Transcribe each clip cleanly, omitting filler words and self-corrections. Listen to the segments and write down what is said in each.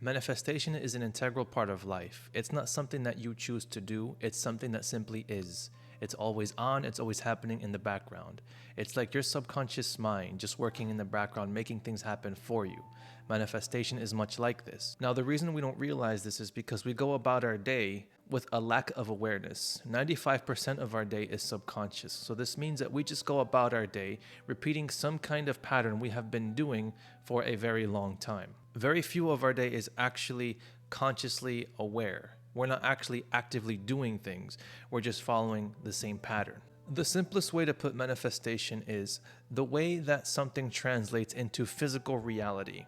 Manifestation is an integral part of life. It's not something that you choose to do, it's something that simply is. It's always on, it's always happening in the background. It's like your subconscious mind just working in the background, making things happen for you. Manifestation is much like this. Now, the reason we don't realize this is because we go about our day with a lack of awareness. 95% of our day is subconscious. So this means that we just go about our day repeating some kind of pattern we have been doing for a very long time. Very few of our day is actually consciously aware. We're not actually actively doing things. We're just following the same pattern. The simplest way to put manifestation is the way that something translates into physical reality.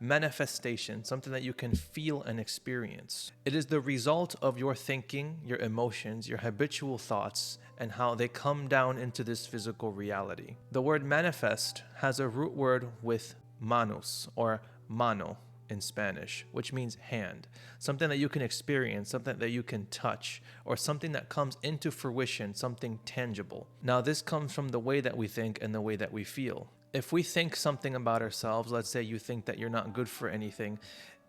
Manifestation, something that you can feel and experience. It is the result of your thinking, your emotions, your habitual thoughts, and how they come down into this physical reality. The word manifest has a root word with manos or mano in Spanish, which means hand. Something that you can experience, something that you can touch, or something that comes into fruition, something tangible. Now, this comes from the way that we think and the way that we feel. If we think something about ourselves, let's say you think that you're not good for anything,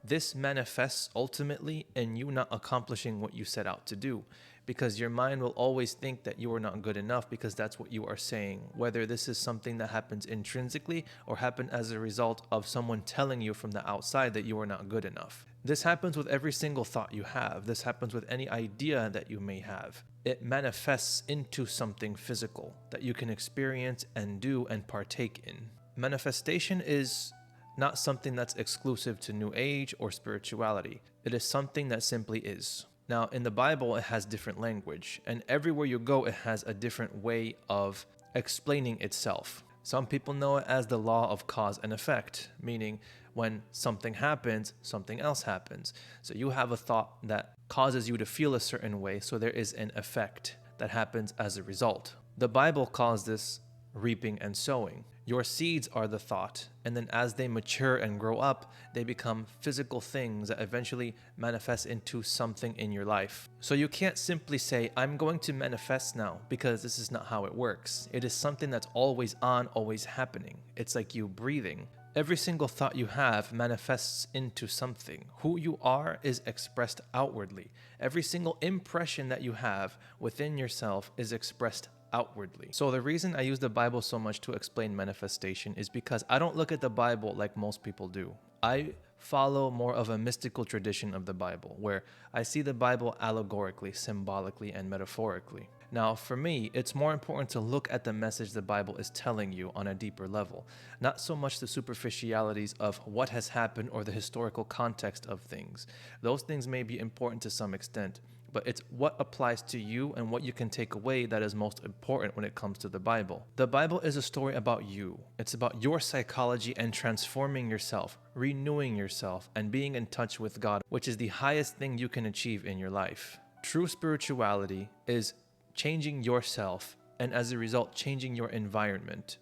this manifests ultimately in you not accomplishing what you set out to do, because your mind will always think that you are not good enough because that's what you are saying, whether this is something that happens intrinsically or happened as a result of someone telling you from the outside that you are not good enough. This happens with every single thought you have. This happens with any idea that you may have. It manifests into something physical that you can experience and do and partake in. Manifestation is not something that's exclusive to New Age or spirituality. It is something that simply is. Now, in the Bible, it has different language, and everywhere you go, it has a different way of explaining itself. Some people know it as the law of cause and effect, meaning when something happens, something else happens. So you have a thought that causes you to feel a certain way, so there is an effect that happens as a result. The Bible calls this reaping and sowing. Your seeds are the thought, and then as they mature and grow up, they become physical things that eventually manifest into something in your life. So you can't simply say, I'm going to manifest now, because this is not how it works. It is something that's always on, always happening. It's like you breathing. Every single thought you have manifests into something. Who you are is expressed outwardly. Every single impression that you have within yourself is expressed outwardly. So the reason I use the Bible so much to explain manifestation is because I don't look at the Bible like most people do. I follow more of a mystical tradition of the Bible, where I see the Bible allegorically, symbolically, and metaphorically. Now, for me, it's more important to look at the message the Bible is telling you on a deeper level, not so much the superficialities of what has happened or the historical context of things. Those things may be important to some extent, but it's what applies to you and what you can take away that is most important when it comes to the Bible. The Bible is a story about you. It's about your psychology and transforming yourself, renewing yourself, and being in touch with God, which is the highest thing you can achieve in your life. True spirituality is changing yourself, and as a result, changing your environment.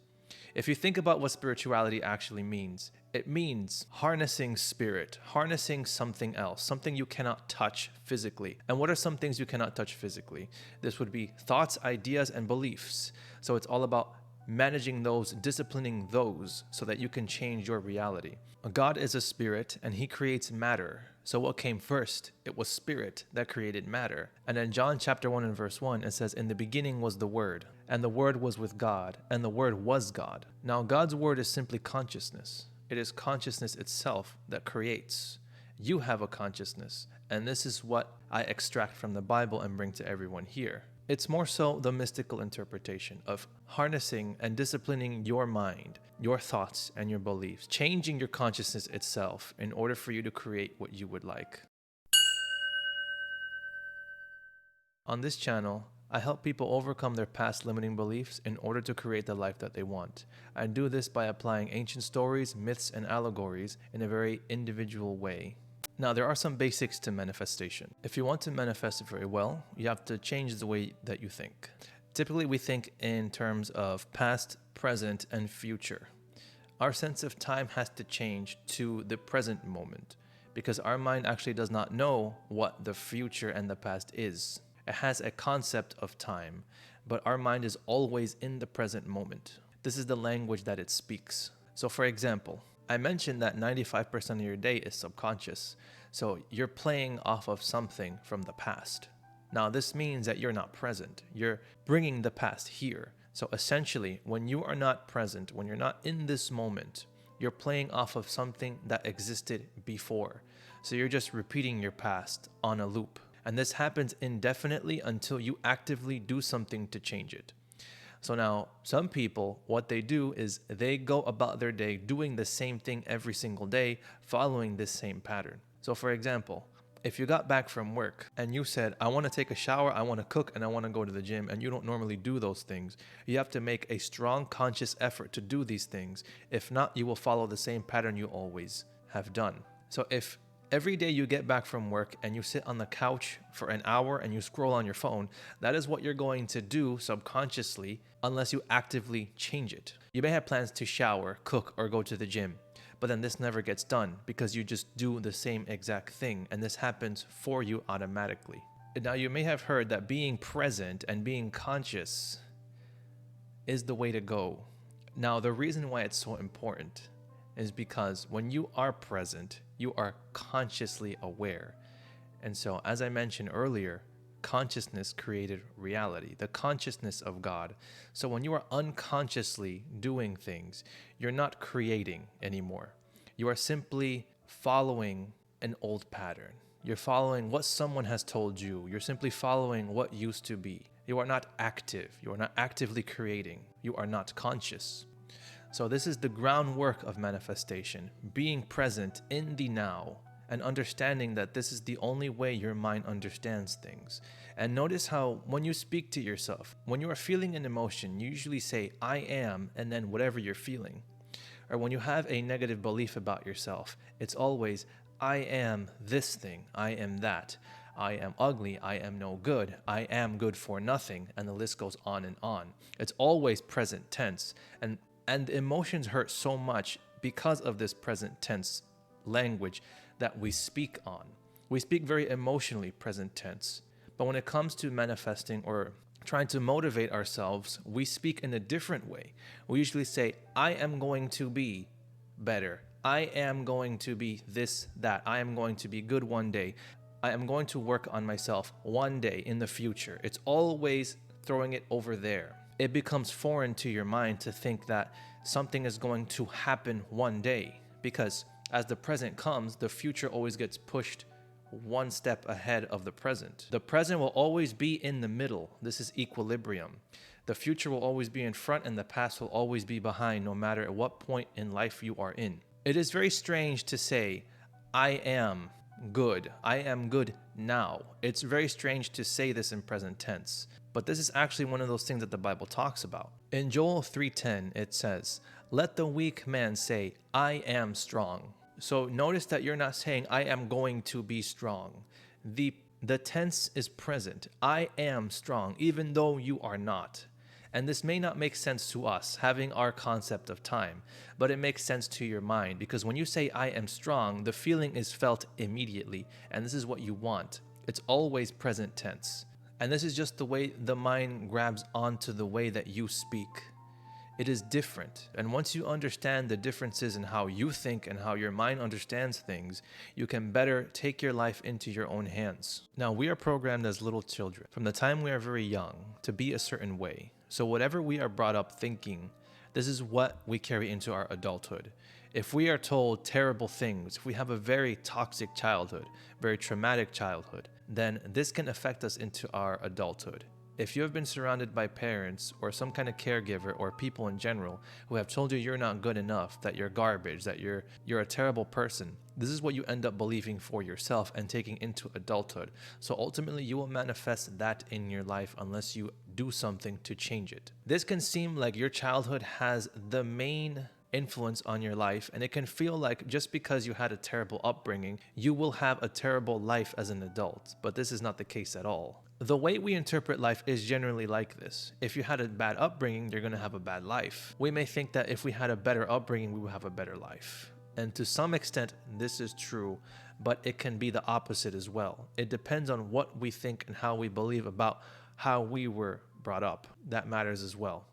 If you think about what spirituality actually means, it means harnessing spirit, harnessing something else, something you cannot touch physically. And what are some things you cannot touch physically? This would be thoughts, ideas, and beliefs. So it's all about managing those, disciplining those, so that you can change your reality. God is a spirit, and he creates matter. So what came first? It was spirit that created matter. And in John chapter 1 and verse 1, it says, "In the beginning was the Word, and the Word was with God, and the Word was God." Now, God's Word is simply consciousness. It is consciousness itself that creates. You have a consciousness, and this is what I extract from the Bible and bring to everyone here. It's more so the mystical interpretation of harnessing and disciplining your mind, your thoughts, and your beliefs, changing your consciousness itself in order for you to create what you would like. On this channel, I help people overcome their past limiting beliefs in order to create the life that they want. I do this by applying ancient stories, myths, and allegories in a very individual way. Now, there are some basics to manifestation. If you want to manifest it very well, you have to change the way that you think. Typically, we think in terms of past, present, and future. Our sense of time has to change to the present moment because our mind actually does not know what the future and the past is. It has a concept of time, but our mind is always in the present moment. This is the language that it speaks. So for example, I mentioned that 95% of your day is subconscious. So you're playing off of something from the past. Now, this means that you're not present. You're bringing the past here. So essentially, when you are not present, when you're not in this moment, you're playing off of something that existed before. So you're just repeating your past on a loop. And this happens indefinitely until you actively do something to change it. So now, some people, what they do is they go about their day doing the same thing every single day, following this same pattern. So for example, if you got back from work and you said, I want to take a shower, I want to cook, and I want to go to the gym, and you don't normally do those things, you have to make a strong conscious effort to do these things. If not, you will follow the same pattern you always have done. So if every day you get back from work and you sit on the couch for an hour and you scroll on your phone, that is what you're going to do subconsciously unless you actively change it. You may have plans to shower, cook, or go to the gym, but then this never gets done because you just do the same exact thing, and this happens for you automatically. Now, you may have heard that being present and being conscious is the way to go. Now, the reason why it's so important is because when you are present, you are consciously aware. And so, as I mentioned earlier, consciousness created reality, the consciousness of God. So when you are unconsciously doing things, you're not creating anymore. You are simply following an old pattern. You're following what someone has told you. You're simply following what used to be. You are not active. You are not actively creating. You are not conscious. So this is the groundwork of manifestation, being present in the now and understanding that this is the only way your mind understands things. And notice how when you speak to yourself, when you are feeling an emotion, you usually say, I am, and then whatever you're feeling. Or when you have a negative belief about yourself, it's always, I am this thing, I am that. I am ugly, I am no good, I am good for nothing, and the list goes on and on. It's always present tense. And emotions hurt so much because of this present tense language that we speak on. We speak very emotionally present tense. But when it comes to manifesting or trying to motivate ourselves, we speak in a different way. We usually say, I am going to be better. I am going to be this, that. I am going to be good one day. I am going to work on myself one day in the future. It's always throwing it over there. It becomes foreign to your mind to think that something is going to happen one day, because as the present comes, the future always gets pushed one step ahead of the present. The present will always be in the middle. This is equilibrium. The future will always be in front and the past will always be behind, no matter at what point in life you are in. It is very strange to say, I am good. I am good now. It's very strange to say this in present tense, but this is actually one of those things that the Bible talks about. In Joel 3:10, it says, let the weak man say, I am strong. So notice that you're not saying, I am going to be strong. The tense is present. I am strong, even though you are not. And this may not make sense to us, having our concept of time, but it makes sense to your mind, because when you say, I am strong, the feeling is felt immediately, and this is what you want. It's always present tense. And this is just the way the mind grabs onto the way that you speak. It is different. And once you understand the differences in how you think and how your mind understands things, you can better take your life into your own hands. Now, we are programmed as little children from the time we are very young to be a certain way. So whatever we are brought up thinking, this is what we carry into our adulthood. If we are told terrible things, if we have a very toxic childhood, very traumatic childhood, then this can affect us into our adulthood. If you have been surrounded by parents or some kind of caregiver or people in general who have told you you're not good enough, that you're garbage, that you're a terrible person, this is what you end up believing for yourself and taking into adulthood. So ultimately, you will manifest that in your life unless you do something to change it. This can seem like your childhood has the main influence on your life, and it can feel like just because you had a terrible upbringing, you will have a terrible life as an adult. But this is not the case at all. The way we interpret life is generally like this. If you had a bad upbringing, you're going to have a bad life. We may think that if we had a better upbringing, we would have a better life. And to some extent, this is true, but it can be the opposite as well. It depends on what we think and how we believe about how we were brought up. That matters as well.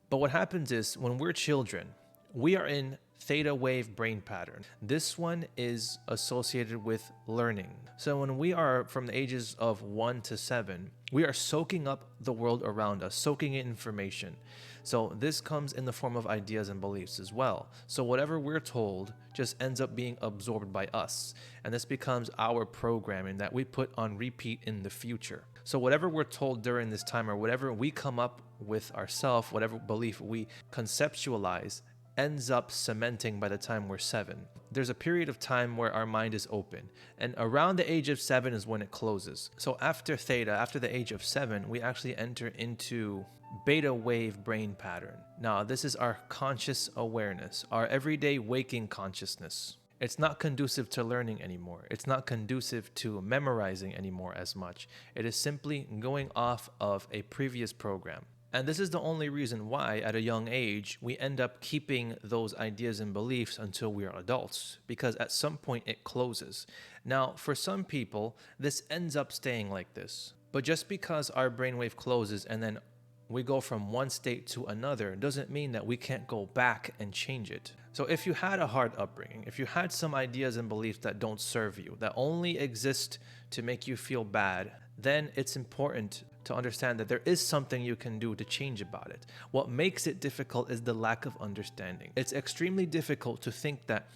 But what happens is when we're children, we are in theta wave brain pattern. This one is associated with learning. So when we are from the ages of 1 to 7, we are soaking up the world around us, soaking in information. So this comes in the form of ideas and beliefs as well. So whatever we're told just ends up being absorbed by us. And this becomes our programming that we put on repeat in the future. So whatever we're told during this time, or whatever we come up with ourselves, whatever belief we conceptualize, ends up cementing by the time we're 7. There's a period of time where our mind is open, and around the age of 7 is when it closes. So after theta, after the age of 7, we actually enter into beta wave brain pattern. Now, this is our conscious awareness, our everyday waking consciousness. It's not conducive to learning anymore. It's not conducive to memorizing anymore as much. It is simply going off of a previous program. And this is the only reason why, at a young age, we end up keeping those ideas and beliefs until we are adults, because at some point it closes. Now, for some people, this ends up staying like this. But just because our brainwave closes and then we go from one state to another doesn't mean that we can't go back and change it. So if you had a hard upbringing, if you had some ideas and beliefs that don't serve you, that only exist to make you feel bad, then it's important to understand that there is something you can do to change about it. What makes it difficult is the lack of understanding. It's extremely difficult to think that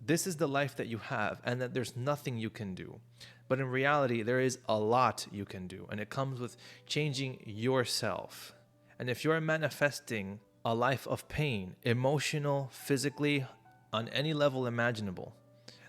this is the life that you have and that there's nothing you can do. But in reality, there is a lot you can do, and it comes with changing yourself. And if you're manifesting a life of pain, emotional, physically, on any level imaginable,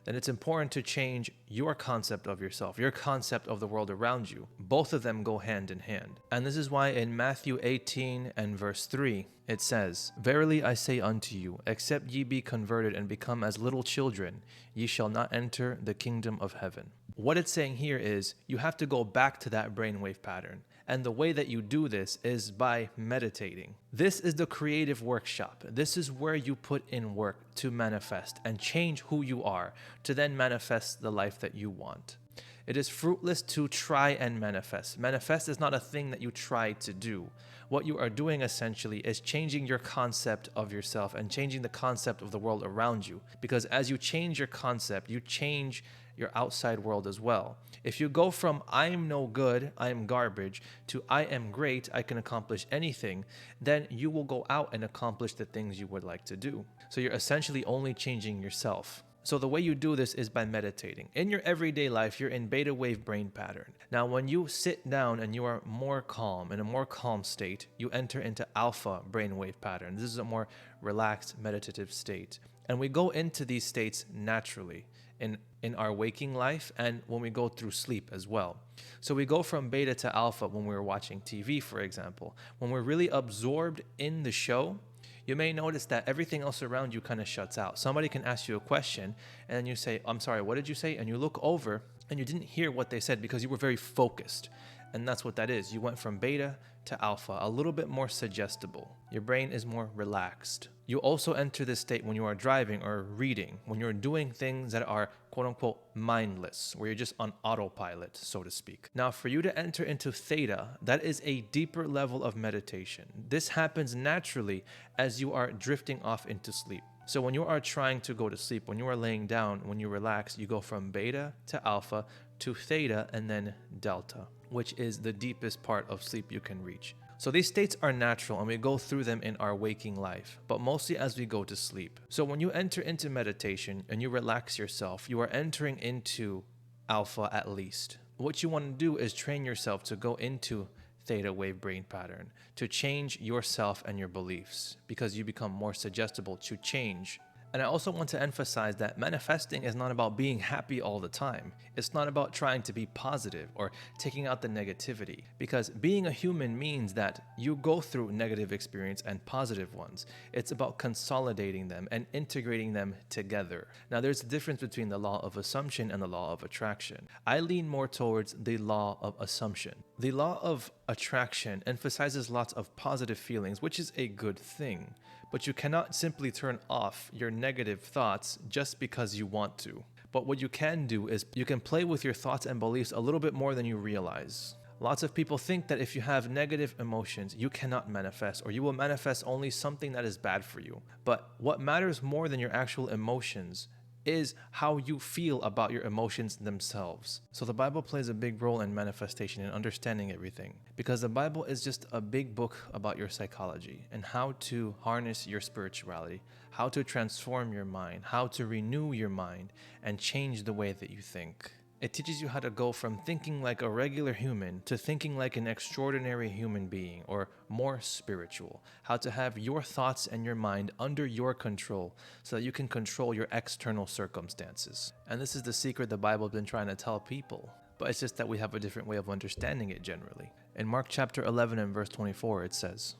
then it's important to change your concept of yourself, your concept of the world around you. Both of them go hand in hand. And this is why in Matthew 18 and verse 3, it says, "Verily I say unto you, except ye be converted and become as little children, ye shall not enter the kingdom of heaven." What it's saying here is you have to go back to that brainwave pattern. And the way that you do this is by meditating. This is the creative workshop. This is where you put in work to manifest and change who you are, to then manifest the life that you want. It is fruitless to try and manifest. Manifest is not a thing that you try to do. What you are doing essentially is changing your concept of yourself and changing the concept of the world around you. Because as you change your concept, you change your outside world as well. If you go from I'm no good, I'm garbage, to I am great, I can accomplish anything, then you will go out and accomplish the things you would like to do. So you're essentially only changing yourself. So the way you do this is by meditating. In your everyday life, you're in beta wave brain pattern. Now, when you sit down and you are more calm, in a more calm state, you enter into alpha brainwave pattern. This is a more relaxed, meditative state. And we go into these states naturally in our waking life and when we go through sleep as well. So we go from beta to alpha when we're watching TV, for example. When we're really absorbed in the show, you may notice that everything else around you kind of shuts out. Somebody can ask you a question and then you say, "I'm sorry, what did you say?" And you look over and you didn't hear what they said because you were very focused. And that's what that is. You went from beta to alpha, a little bit more suggestible. Your brain is more relaxed. You also enter this state when you are driving or reading, when you're doing things that are quote unquote mindless, where you're just on autopilot, so to speak. Now, for you to enter into theta, that is a deeper level of meditation. This happens naturally as you are drifting off into sleep. So when you are trying to go to sleep, when you are laying down, when you relax, you go from beta to alpha to theta and then delta, which is the deepest part of sleep you can reach. So these states are natural and we go through them in our waking life, but mostly as we go to sleep. So when you enter into meditation and you relax yourself, you are entering into alpha at least. What you want to do is train yourself to go into theta wave brain pattern, to change yourself and your beliefs, because you become more suggestible to change. And I also want to emphasize that manifesting is not about being happy all the time. It's not about trying to be positive or taking out the negativity, because being a human means that you go through negative experience and positive ones. It's about consolidating them and integrating them together. Now, there's a difference between the law of assumption and the law of attraction. I lean more towards the law of assumption. The law of attraction emphasizes lots of positive feelings, which is a good thing. But you cannot simply turn off your negative thoughts just because you want to. But what you can do is you can play with your thoughts and beliefs a little bit more than you realize. Lots of people think that if you have negative emotions, you cannot manifest, or you will manifest only something that is bad for you. But what matters more than your actual emotions is how you feel about your emotions themselves. So the Bible plays a big role in manifestation and understanding everything, because the Bible is just a big book about your psychology and how to harness your spirituality, how to transform your mind, how to renew your mind and change the way that you think. It teaches you how to go from thinking like a regular human to thinking like an extraordinary human being, or more spiritual. How to have your thoughts and your mind under your control so that you can control your external circumstances. And this is the secret the Bible has been trying to tell people. But it's just that we have a different way of understanding it generally. In Mark chapter 11 and verse 24 it says,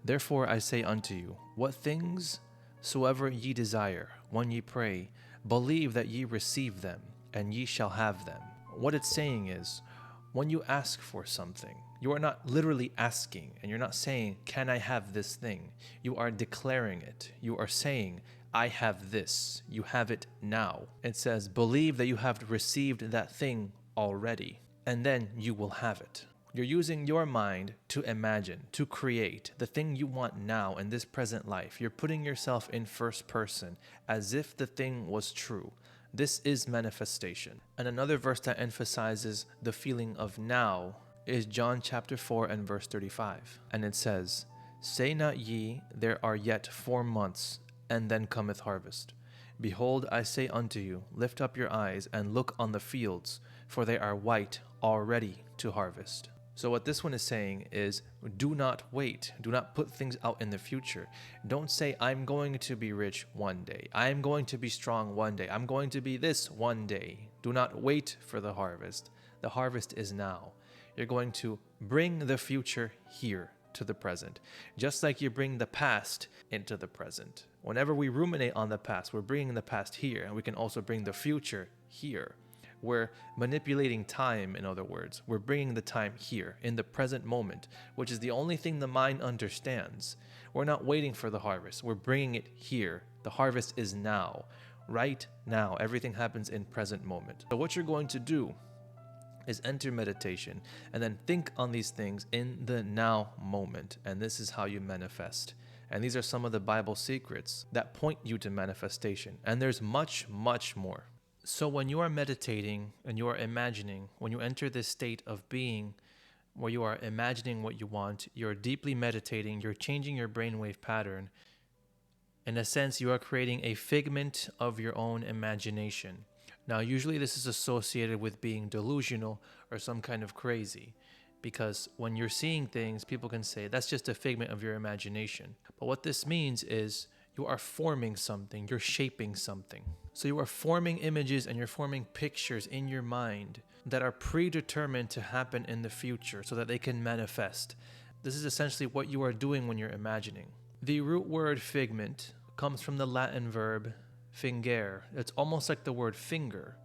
"Therefore I say unto you, what things soever ye desire, when ye pray, believe that ye receive them, and ye shall have them." What it's saying is, when you ask for something, you are not literally asking, and you're not saying, "Can I have this thing?" You are declaring it. You are saying, "I have this." You have it now. It says, believe that you have received that thing already, and then you will have it. You're using your mind to imagine, to create the thing you want now in this present life. You're putting yourself in first person as if the thing was true. This is manifestation. And another verse that emphasizes the feeling of now is John chapter 4 and verse 35. And it says, "Say not ye, there are yet 4 months, and then cometh harvest. Behold, I say unto you, lift up your eyes and look on the fields, for they are white already to harvest." So what this one is saying is, do not wait. Do not put things out in the future. Don't say, "I'm going to be rich one day. I'm going to be strong one day. I'm going to be this one day." Do not wait for the harvest. The harvest is now. You're going to bring the future here to the present, just like you bring the past into the present. Whenever we ruminate on the past, we're bringing the past here, and we can also bring the future here. We're manipulating time, in other words. We're bringing the time here, in the present moment, which is the only thing the mind understands. We're not waiting for the harvest. We're bringing it here. The harvest is now. Right now. Everything happens in present moment. So what you're going to do is enter meditation and then think on these things in the now moment. And this is how you manifest. And these are some of the Bible secrets that point you to manifestation. And there's much, much more. So when you are meditating and you are imagining, when you enter this state of being where you are imagining what you want, you're deeply meditating, you're changing your brainwave pattern. In a sense, you are creating a figment of your own imagination. Now, usually this is associated with being delusional or some kind of crazy, because when you're seeing things, people can say, that's just a figment of your imagination. But what this means is you are forming something, you're shaping something. So you are forming images and you're forming pictures in your mind that are predetermined to happen in the future so that they can manifest. This is essentially what you are doing when you're imagining. The root word figment comes from the Latin verb fingere. It's almost like the word finger,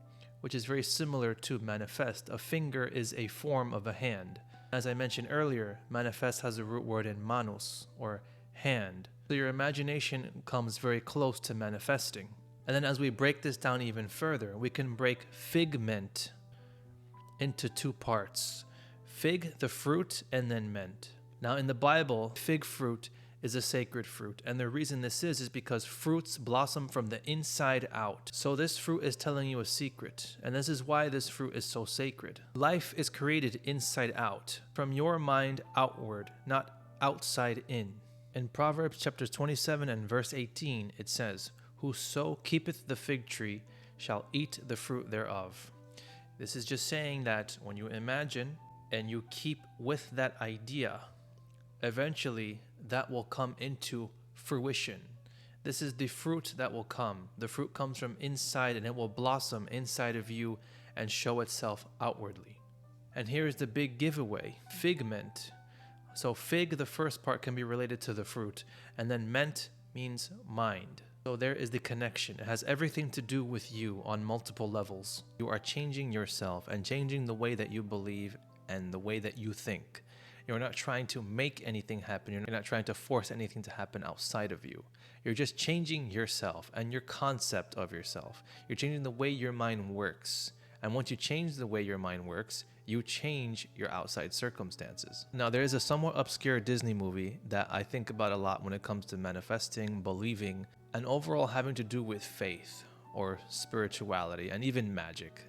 which is very similar to manifest. A finger is a form of a hand. As I mentioned earlier, manifest has a root word in manus, or hand. So your imagination comes very close to manifesting. And then as we break this down even further, we can break figment into 2 parts. Fig, the fruit, and then ment. Now in the Bible, fig fruit is a sacred fruit. And the reason this is because fruits blossom from the inside out. So this fruit is telling you a secret. And this is why this fruit is so sacred. Life is created inside out, from your mind outward, not outside in. In Proverbs chapter 27 and verse 18, it says, "Whoso keepeth the fig tree shall eat the fruit thereof." This is just saying that when you imagine and you keep with that idea, eventually that will come into fruition. This is the fruit that will come. The fruit comes from inside and it will blossom inside of you and show itself outwardly. And here is the big giveaway, figment. So fig, the first part, can be related to the fruit, and then ment means mind. So there is the connection. It has everything to do with you on multiple levels. You are changing yourself and changing the way that you believe and the way that you think. You're not trying to make anything happen. You're not trying to force anything to happen outside of you. You're just changing yourself and your concept of yourself. You're changing the way your mind works. And once you change the way your mind works, you change your outside circumstances. Now, there is a somewhat obscure Disney movie that I think about a lot when it comes to manifesting, believing, and overall having to do with faith or spirituality and even magic.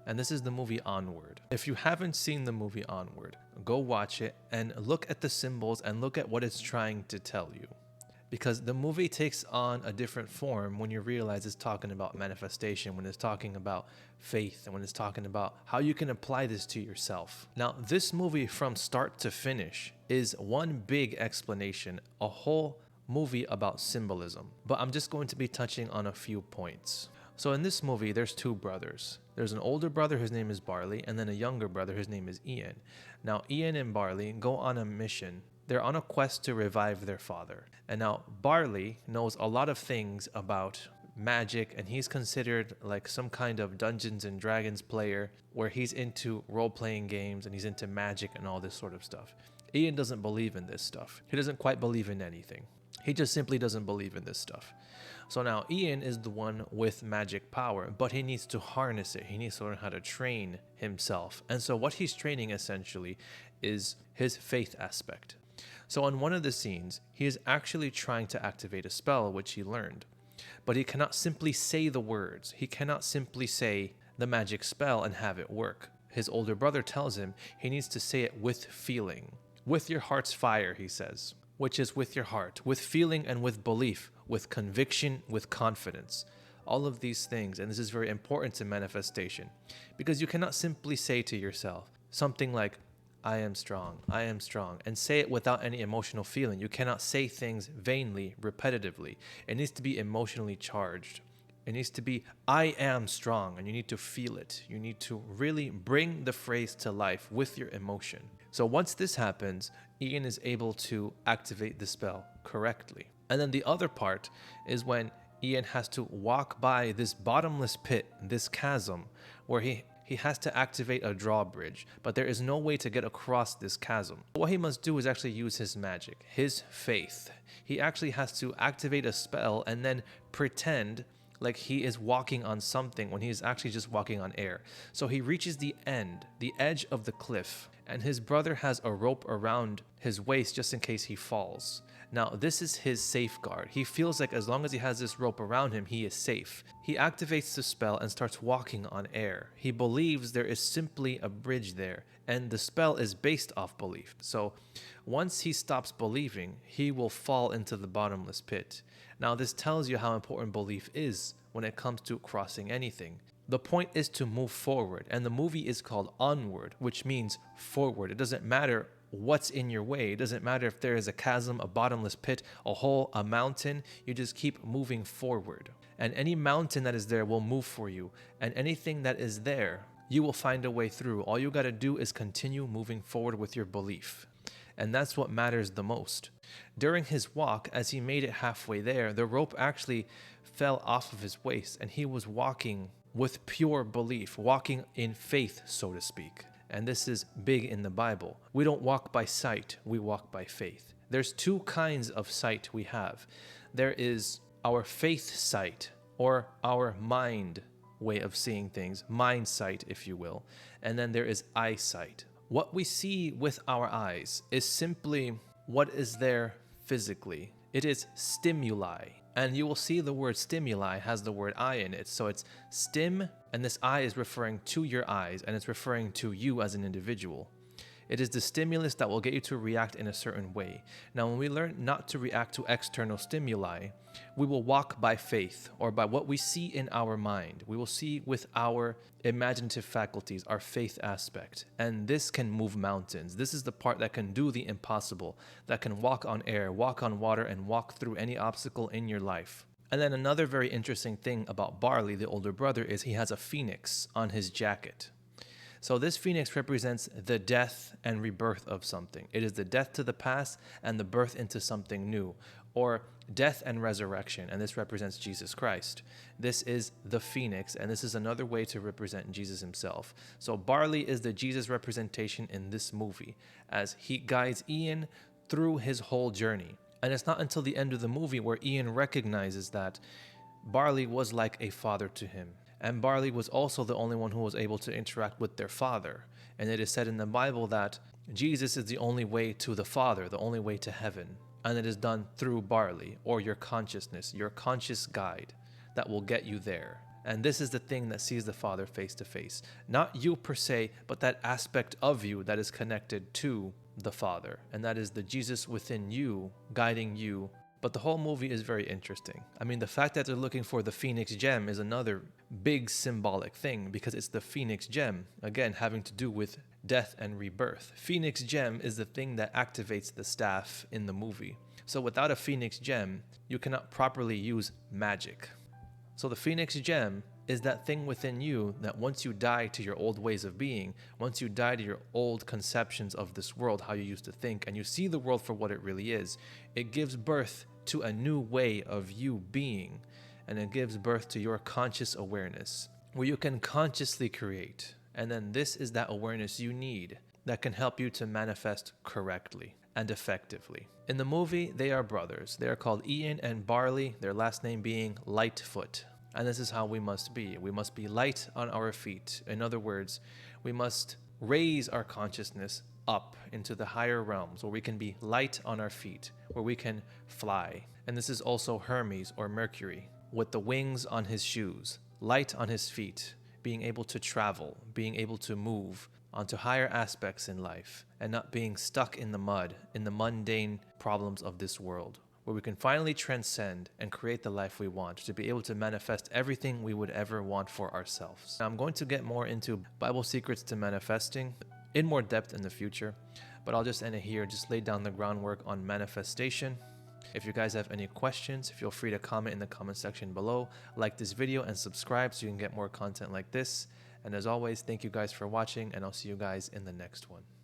And this is the movie Onward. If you haven't seen the movie Onward, go watch it and look at the symbols and look at what it's trying to tell you. Because the movie takes on a different form when you realize it's talking about manifestation, when it's talking about faith, and when it's talking about how you can apply this to yourself. Now, this movie from start to finish is one big explanation, a whole movie about symbolism. But I'm just going to be touching on a few points. So in this movie, there's two brothers. There's an older brother, his name is Barley, and then a younger brother, his name is Ian. Now, Ian and Barley go on a mission. They're on a quest to revive their father. And now Barley knows a lot of things about magic, and he's considered like some kind of Dungeons and Dragons player where he's into role-playing games and he's into magic and all this sort of stuff. Ian doesn't believe in this stuff. He doesn't quite believe in anything. He just simply doesn't believe in this stuff. So now Ian is the one with magic power, but he needs to harness it. He needs to learn how to train himself. And so what he's training essentially is his faith aspect. So on one of the scenes, he is actually trying to activate a spell which he learned, but he cannot simply say the words. He cannot simply say the magic spell and have it work. His older brother tells him he needs to say it with feeling. With your heart's fire, he says, which is with your heart, with feeling and with belief, with conviction, with confidence. All of these things, and this is very important to manifestation, because you cannot simply say to yourself something like, I am strong, and say it without any emotional feeling. You cannot say things vainly, repetitively. It needs to be emotionally charged. It needs to be, I am strong, and you need to feel it. You need to really bring the phrase to life with your emotion. So once this happens, Ian is able to activate the spell correctly. And then the other part is when Ian has to walk by this bottomless pit, this chasm, where he has to activate a drawbridge, but there is no way to get across this chasm. What he must do is actually use his magic, his faith. He actually has to activate a spell and then pretend like he is walking on something when he is actually just walking on air. So he reaches the end, the edge of the cliff, and his brother has a rope around his waist just in case he falls. Now, this is his safeguard. He feels like as long as he has this rope around him, he is safe. He activates the spell and starts walking on air. He believes there is simply a bridge there, and the spell is based off belief. So once he stops believing, he will fall into the bottomless pit. Now, this tells you how important belief is when it comes to crossing anything. The point is to move forward, and the movie is called Onward, which means forward. It doesn't matter what's in your way. It doesn't matter if there is a chasm, a bottomless pit, a hole, a mountain. You just keep moving forward. And any mountain that is there will move for you. And anything that is there, you will find a way through. All you got to do is continue moving forward with your belief. And that's what matters the most. During his walk, as he made it halfway there, the rope actually fell off of his waist, and he was walking with pure belief, walking in faith, so to speak. And this is big in the Bible. We don't walk by sight, we walk by faith. There's two kinds of sight we have. There is our faith sight, or our mind way of seeing things, mind sight, if you will. And then there is eyesight. What we see with our eyes is simply what is there physically. It is stimuli. And you will see the word stimuli has the word eye in it. So it's stim, and this eye is referring to your eyes, and it's referring to you as an individual. It is the stimulus that will get you to react in a certain way. Now, when we learn not to react to external stimuli, we will walk by faith, or by what we see in our mind. We will see with our imaginative faculties, our faith aspect. And this can move mountains. This is the part that can do the impossible, that can walk on air, walk on water, and walk through any obstacle in your life. And then another very interesting thing about Barley, the older brother, is he has a phoenix on his jacket. So this phoenix represents the death and rebirth of something. It is the death to the past and the birth into something new, or death and resurrection, and this represents Jesus Christ. This is the phoenix, and this is another way to represent Jesus himself. So Barley is the Jesus representation in this movie, as he guides Ian through his whole journey. And it's not until the end of the movie where Ian recognizes that Barley was like a father to him. And barley was also the only one who was able to interact with their father. And it is said in the Bible that Jesus is the only way to the Father, the only way to heaven. And it is done through barley, or your consciousness, your conscious guide that will get you there. And this is the thing that sees the Father face to face. Not you per se, but that aspect of you that is connected to the Father. And that is the Jesus within you, guiding you. But the whole movie is very interesting. I mean, the fact that they're looking for the Phoenix gem is another big symbolic thing, because it's the Phoenix gem, again, having to do with death and rebirth. Phoenix gem is the thing that activates the staff in the movie. So without a Phoenix gem, you cannot properly use magic. So the Phoenix gem is that thing within you that once you die to your old ways of being, once you die to your old conceptions of this world, how you used to think, and you see the world for what it really is, it gives birth to a new way of you being, and it gives birth to your conscious awareness, where you can consciously create. And then this is that awareness you need that can help you to manifest correctly and effectively. In the movie, they are brothers. They are called Ian and Barley, their last name being Lightfoot. And this is how we must be. We must be light on our feet. In other words, we must raise our consciousness up into the higher realms, where we can be light on our feet, where we can fly. And this is also Hermes, or Mercury, with the wings on his shoes, light on his feet, being able to travel, being able to move onto higher aspects in life, and not being stuck in the mud, in the mundane problems of this world, where we can finally transcend and create the life we want, to be able to manifest everything we would ever want for ourselves. Now, I'm going to get more into Bible secrets to manifesting in more depth in the future, but I'll just end it here, just lay down the groundwork on manifestation. If you guys have any questions, feel free to comment in the comment section below, like this video, and subscribe so you can get more content like this. And as always, thank you guys for watching, and I'll see you guys in the next one.